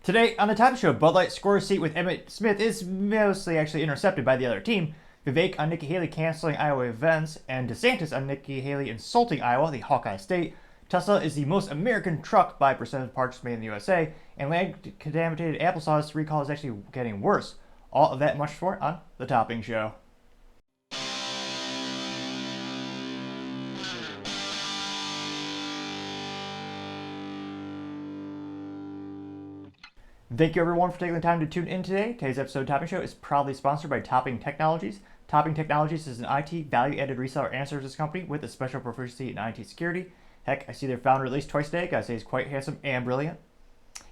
Today on the Top Show, Bud Light scores seat with Emmitt Smith is mostly actually intercepted by the other team. Vivek on Nikki Haley canceling Iowa events, and DeSantis on Nikki Haley insulting Iowa, the Hawkeye state. Tesla is the most American truck by percent of parts made in the USA, and land-contaminated applesauce recall is actually getting worse. All of that and much more on The Topping Show. Thank you everyone for taking the time to tune in today. Today's episode of Topping Show is proudly sponsored by Topping Technologies. Topping Technologies is an IT value-added reseller and services company with a special proficiency in IT security. Heck, I see their founder at least twice a day. Gotta say he's quite handsome and brilliant.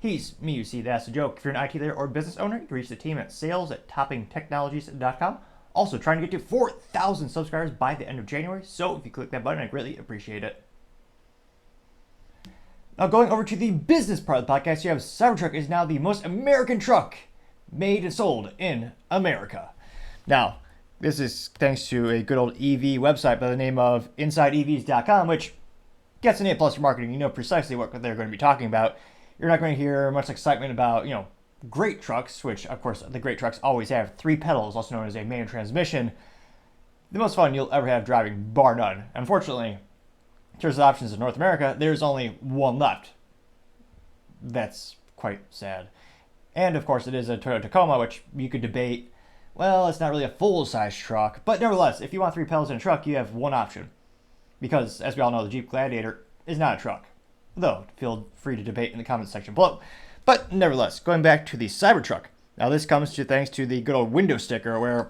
He's me, you see, that's a joke. If you're an IT leader or business owner, you can reach the team at sales@toppingtechnologies.com. Also trying to get to 4,000 subscribers by the end of January, so if you click that button, I'd greatly appreciate it. Now going over to the business part of the podcast, you have CyberTruck is now the most American truck made and sold in America. Now, this is thanks to a good old EV website by the name of InsideEVs.com, which gets an A+ for marketing. You know precisely what they're going to be talking about. You're not going to hear much excitement about, great trucks, which of course the great trucks always have 3 pedals, also known as a manual transmission. The most fun you'll ever have driving, bar none. Unfortunately, in terms of options in North America, there's only one left. That's quite sad. And of course, it is a Toyota Tacoma, which you could debate, well, it's not really a full-size truck. But nevertheless, if you want 3 pedals in a truck, you have one option. Because, as we all know, the Jeep Gladiator is not a truck. Though, feel free to debate in the comments section below. But nevertheless, going back to the Cybertruck. Now this comes to thanks to the good old window sticker, where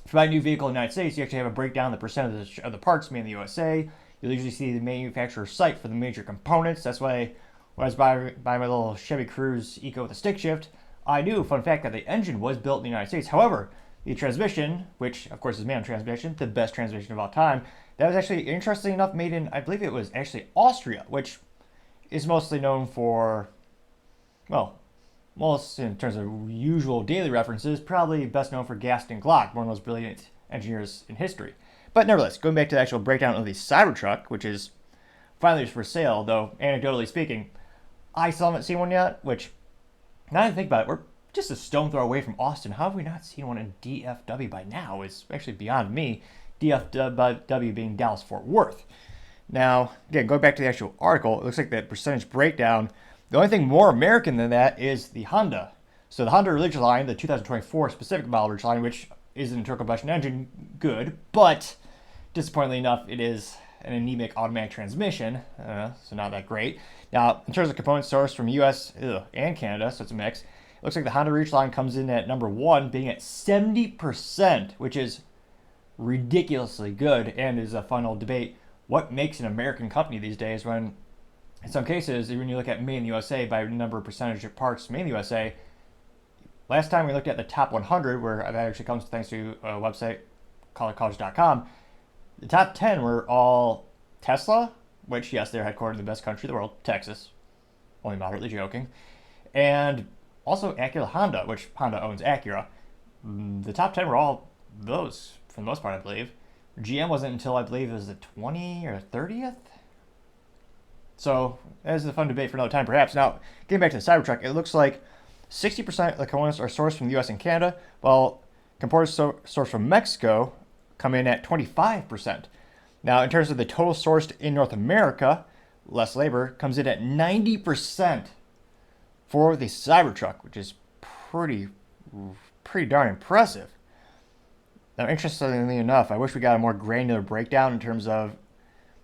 if you buy a new vehicle in the United States, you actually have a breakdown of the percentage of the parts made in the USA. You'll usually see the manufacturer's site for the major components. That's why when I was buying my little Chevy Cruze Eco with a stick shift, I knew, fun fact, that the engine was built in the United States. However, the transmission, which of course is manual transmission, the best transmission of all time, that was actually, interestingly enough, made in, I believe it was actually Austria, which is mostly known for, well, most in terms of usual daily references, probably best known for Gaston Glock, one of those brilliant engineers in history. But nevertheless, going back to the actual breakdown of the Cybertruck, which is finally for sale, though anecdotally speaking, I still haven't seen one yet, which, now that I think about it, we're just a stone throw away from Austin. How have we not seen one in DFW by now is actually beyond me, DFW being Dallas-Fort Worth. Now, again, going back to the actual article, it looks like that percentage breakdown, the only thing more American than that is the Honda. So the Honda Ridgeline, the 2024 specific model Ridgeline, which is an internal combustion engine, good, but disappointingly enough, it is an anemic automatic transmission, so not that great. Now, in terms of components sourced from US and Canada, so it's a mix, it looks like the Honda Ridgeline comes in at number 1, being at 70%, which is ridiculously good, and is a fun old debate. What makes an American company these days when, in some cases, when you look at made in the USA by number of percentage of parts made in the USA, last time we looked at the top 100, where that actually comes thanks to a website, collegecollege.com, the top 10 were all Tesla, which, yes, they're headquartered in the best country in the world, Texas. Only moderately joking. And also Acura Honda, which Honda owns Acura. The top 10 were all those, for the most part, I believe. GM wasn't until, I believe, it was the 20th or 30th? So, that is a fun debate for another time, perhaps. Now, getting back to the Cybertruck, it looks like 60% of the components are sourced from the US and Canada, while components sourced from Mexico come in at 25%. Now, in terms of the total sourced in North America, less labor, comes in at 90% for the Cybertruck, which is pretty darn impressive. Now, interestingly enough, I wish we got a more granular breakdown in terms of,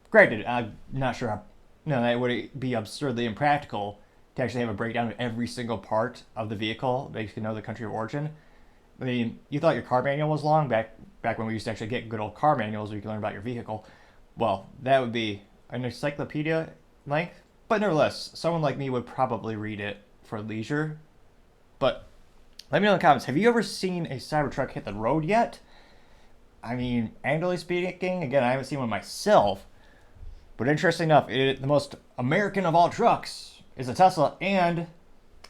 granted, I'm not sure how, that would be absurdly impractical to actually have a breakdown of every single part of the vehicle that you can know the country of origin. I mean, you thought your car manual was long back when we used to actually get good old car manuals where you can learn about your vehicle. Well, that would be an encyclopedia length. But nevertheless, someone like me would probably read it for leisure. But let me know in the comments, have you ever seen a Cybertruck hit the road yet? I mean, anecdotally speaking, again, I haven't seen one myself. But interesting enough, the most American of all trucks is a Tesla, and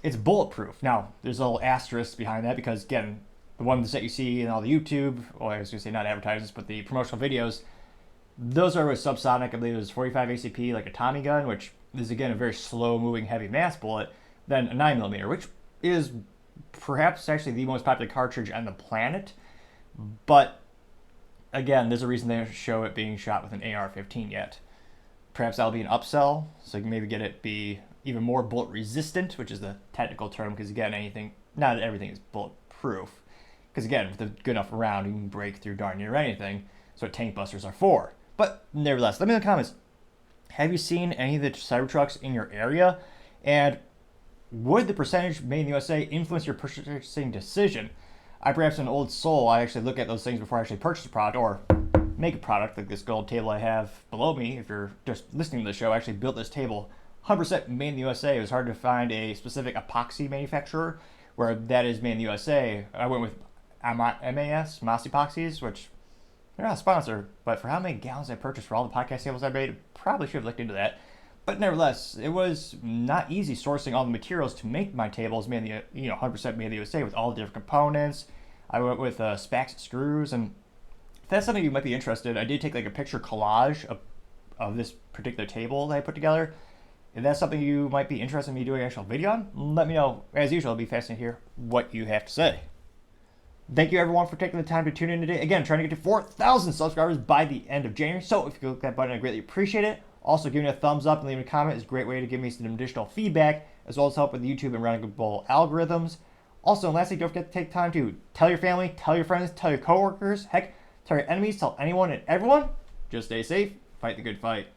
it's bulletproof. Now, there's a little asterisk behind that because, again, the ones that you see in all the YouTube, well, I was going to say not advertisements, but the promotional videos, those are with subsonic. I believe it was 45 ACP, like a Tommy gun, which is, again, a very slow-moving, heavy mass bullet. than a 9mm, which is perhaps actually the most popular cartridge on the planet. But again, there's a reason they don't show it being shot with an AR-15 yet. Perhaps that'll be an upsell, so you can maybe get it be even more bullet resistant, which is the technical term, because again, not everything is bulletproof. Because again, with a good enough round, you can break through darn near anything. That's what tank busters are for. But nevertheless, let me know in the comments, have you seen any of the Cybertrucks in your area? And would the percentage made in the USA influence your purchasing decision? I perhaps an old soul, I actually look at those things before I actually purchase a product or make a product, like this gold table I have below me. If you're just listening to the show, I actually built this table 100% made in the USA. It was hard to find a specific epoxy manufacturer where that is made in the USA. I went with Moss Epoxies, which they're not a sponsor, but for how many gallons I purchased for all the podcast tables I made, probably should have looked into that. But nevertheless, it was not easy sourcing all the materials to make my tables made in the 100% made in the USA with all the different components. I went with Spax screws, and if that's something you might be interested, I did take like a picture collage of this particular table that I put together. If that's something you might be interested in me doing an actual video on, let me know. As usual, it'll be fascinating to hear what you have to say. Thank you everyone for taking the time to tune in today. Again, trying to get to 4,000 subscribers by the end of January. So if you click that button, I greatly appreciate it. Also, giving a thumbs up and leaving a comment is a great way to give me some additional feedback, as well as help with the YouTube and rankable algorithms. Also, and lastly, don't forget to take time to tell your family, tell your friends, tell your coworkers, heck, tell your enemies, tell anyone and everyone. Just stay safe, fight the good fight.